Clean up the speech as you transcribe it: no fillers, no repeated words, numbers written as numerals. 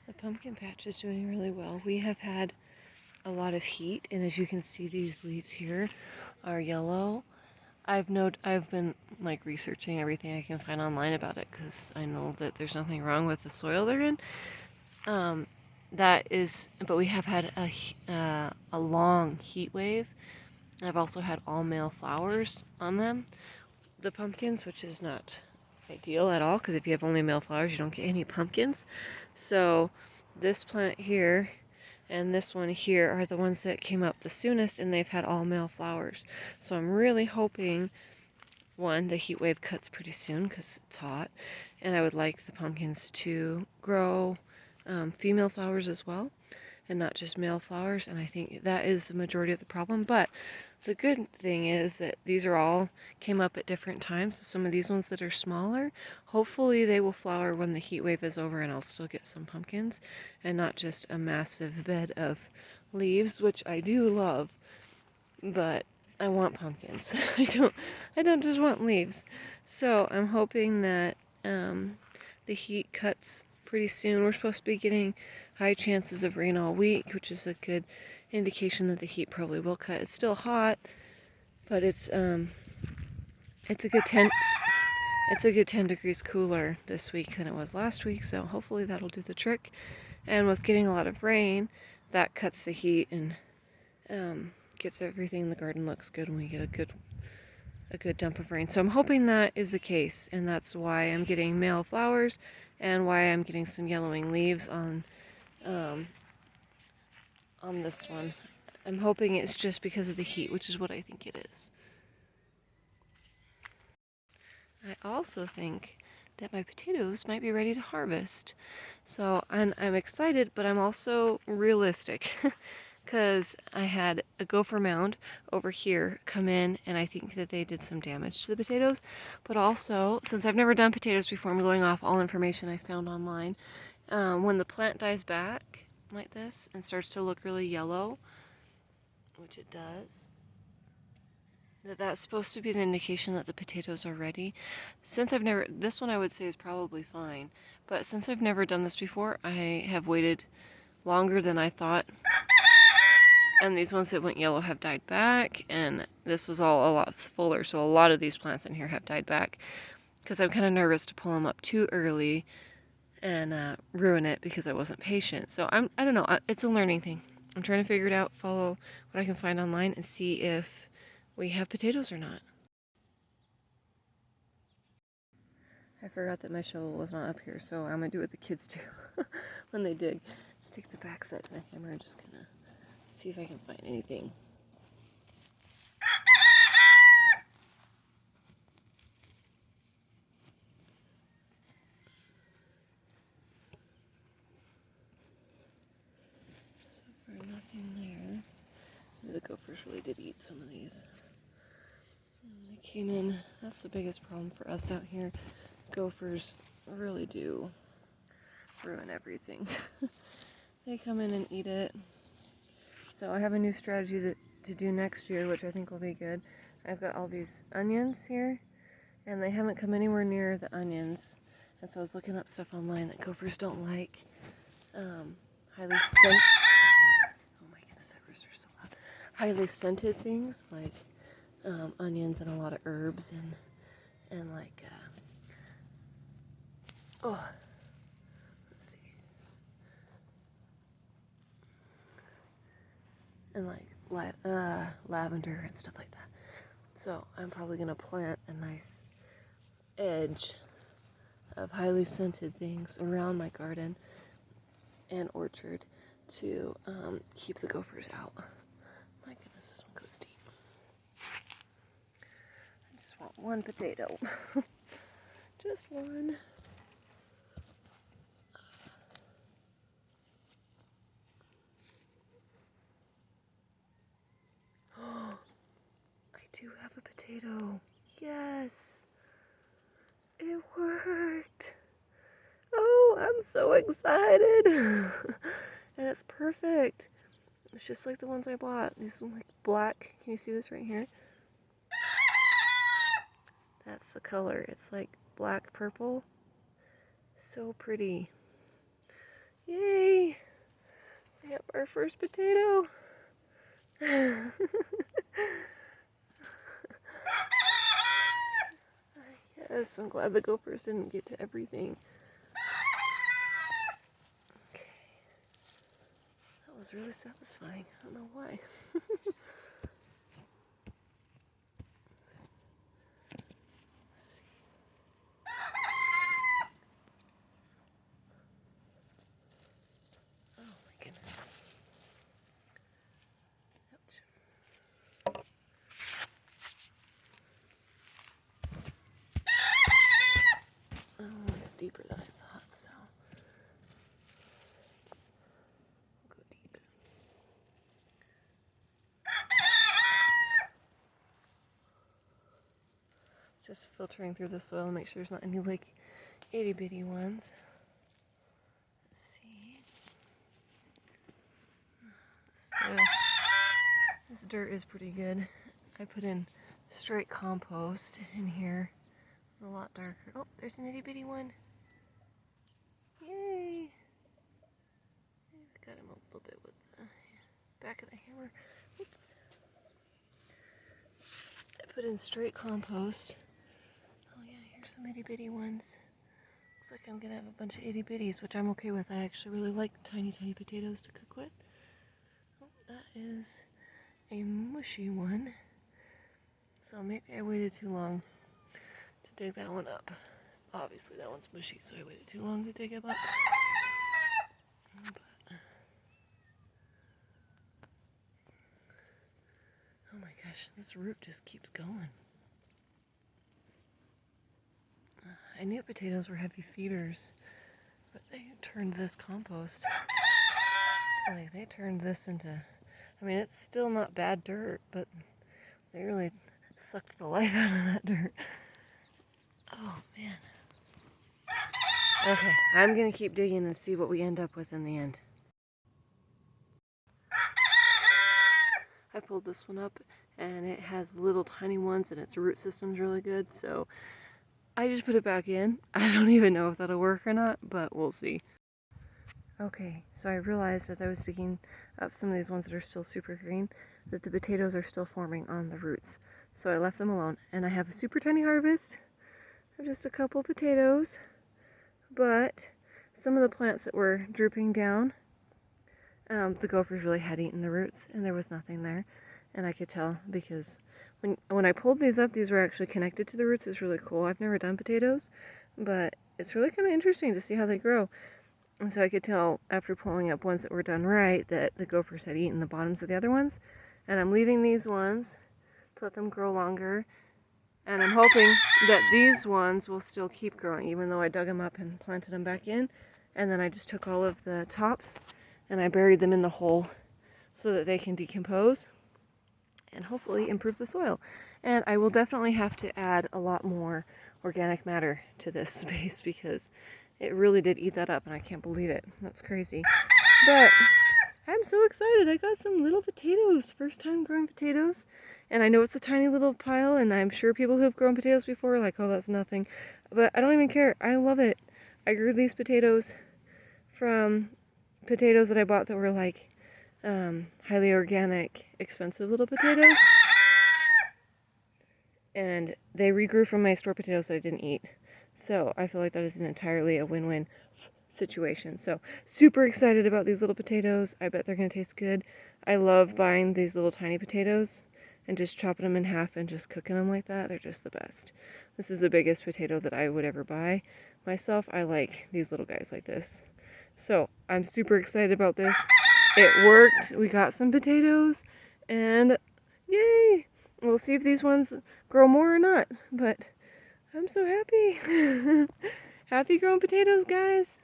The pumpkin patch is doing really well. We have had a lot of heat, and as you can see, these leaves here are yellow. I've been like researching everything I can find online about it because I know that there's nothing wrong with the soil they're in. But we have had a long heat wave. I've also had all male flowers on them, the pumpkins, which is not ideal at all because if you have only male flowers, you don't get any pumpkins. So this plant here and this one here are the ones that came up the soonest, and they've had all male flowers. So I'm really hoping, one, the heat wave cuts pretty soon because it's hot, and I would like the pumpkins to grow female flowers as well and not just male flowers, and I think that is the majority of the problem. But the good thing is that these are all came up at different times. So some of these ones that are smaller, hopefully they will flower when the heat wave is over and I'll still get some pumpkins and not just a massive bed of leaves, which I do love, but I want pumpkins. I don't just want leaves. So I'm hoping that the heat cuts pretty soon. We're supposed to be getting high chances of rain all week, which is a good indication that the heat probably will cut. It's still hot, but it's a good 10 degrees cooler this week than it was last week, so hopefully that'll do the trick. And with getting a lot of rain, that cuts the heat and gets everything in the garden looks good when we get a good dump of rain. So I'm hoping that is the case, and that's why I'm getting male flowers and why I'm getting some yellowing leaves on this one. I'm hoping it's just because of the heat, which is what I think it is. I also think that my potatoes might be ready to harvest. So I'm excited, but I'm also realistic because I had a gopher mound over here come in, and I think that they did some damage to the potatoes. But also, since I've never done potatoes before, I'm going off all information I found online. When the plant dies back like this and starts to look really yellow, which it does, that's supposed to be the indication that the potatoes are ready. Since this one I would say is probably fine, but since I've never done this before, I have waited longer than I thought. And these ones that went yellow have died back, and this was all a lot fuller, so a lot of these plants in here have died back because I'm kind of nervous to pull them up too early and ruin it because I wasn't patient. So I don't know, it's a learning thing. I'm trying to figure it out, follow what I can find online, and see if we have potatoes or not. I forgot that my shovel was not up here, so I'm gonna do what the kids do when they dig. Just take the back side to the hammer and just kind of see if I can find anything. So far, nothing there. The gophers really did eat some of these. They came in. That's the biggest problem for us out here. Gophers really do ruin everything. They come in and eat it. So I have a new strategy to do next year, which I think will be good. I've got all these onions here, and they haven't come anywhere near the onions. And so I was looking up stuff online that gophers don't like. Highly scented. Oh my goodness, that rooster's so loud. Highly scented things like onions and a lot of herbs and like let's see, and like lavender and stuff like that. So I'm probably gonna plant a nice edge of highly scented things around my garden and orchard to keep the gophers out. My goodness, this one goes deep. I just want one potato. Just one. I do have a potato. Yes. It worked. Oh, I'm so excited. And it's perfect. It's just like the ones I bought. These are like black. Can you see this right here? That's the color. It's like black purple. So pretty. Yay! Yep, our first potato. Yes, I'm glad the gophers didn't get to everything. Okay. That was really satisfying. I don't know why. Let's see. Oh my goodness. Ouch. Oh, it's deeper than I thought, so I'll go deep. Just filtering through the soil to make sure there's not any like itty bitty ones. Let's see. So, this dirt is pretty good. I put in straight compost in here. It's a lot darker. Oh, there's an itty bitty one. Yay! I got him a little bit with the back of the hammer. Oops. I put in straight compost. Oh yeah, here's some itty bitty ones. Looks like I'm gonna have a bunch of itty bitties, which I'm okay with. I actually really like tiny potatoes to cook with. Oh, that is a mushy one. So maybe I waited too long to dig that one up. Obviously that one's mushy, so I waited too long to dig it up. But, oh my gosh, this root just keeps going. I knew potatoes were heavy feeders, but they turned this compost. Like, they turned this into, I mean, it's still not bad dirt, but they really sucked the life out of that dirt. Oh, man. Okay, I'm gonna keep digging and see what we end up with in the end. I pulled this one up, and it has little tiny ones, and its root system's really good, so I just put it back in. I don't even know if that'll work or not, but we'll see. Okay, so I realized as I was digging up some of these ones that are still super green that the potatoes are still forming on the roots. So I left them alone, and I have a super tiny harvest of just a couple potatoes, but some of the plants that were drooping down, the gophers really had eaten the roots, and there was nothing there. And I could tell because when I pulled these up, these were actually connected to the roots. It's really cool. I've never done potatoes, but it's really kind of interesting to see how they grow. And so I could tell after pulling up ones that were done right that the gophers had eaten the bottoms of the other ones. And I'm leaving these ones to let them grow longer. And I'm hoping that these ones will still keep growing, even though I dug them up and planted them back in. And then I just took all of the tops and I buried them in the hole so that they can decompose and hopefully improve the soil. And I will definitely have to add a lot more organic matter to this space because it really did eat that up, and I can't believe it. That's crazy. But I'm so excited. I got some little potatoes. First time growing potatoes. And I know it's a tiny little pile, and I'm sure people who have grown potatoes before are like, oh, that's nothing. But I don't even care. I love it. I grew these potatoes from potatoes that I bought that were like highly organic, expensive little potatoes. And they regrew from my store potatoes that I didn't eat. So I feel like that is an entirely a win-win situation. So super excited about these little potatoes. I bet they're going to taste good. I love buying these little tiny potatoes and just chopping them in half and just cooking them like that. They're just the best. This is the biggest potato that I would ever buy myself. I like these little guys like this. So I'm super excited about this. It worked. We got some potatoes and yay! We'll see if these ones grow more or not, but I'm so happy. Happy growing potatoes, guys.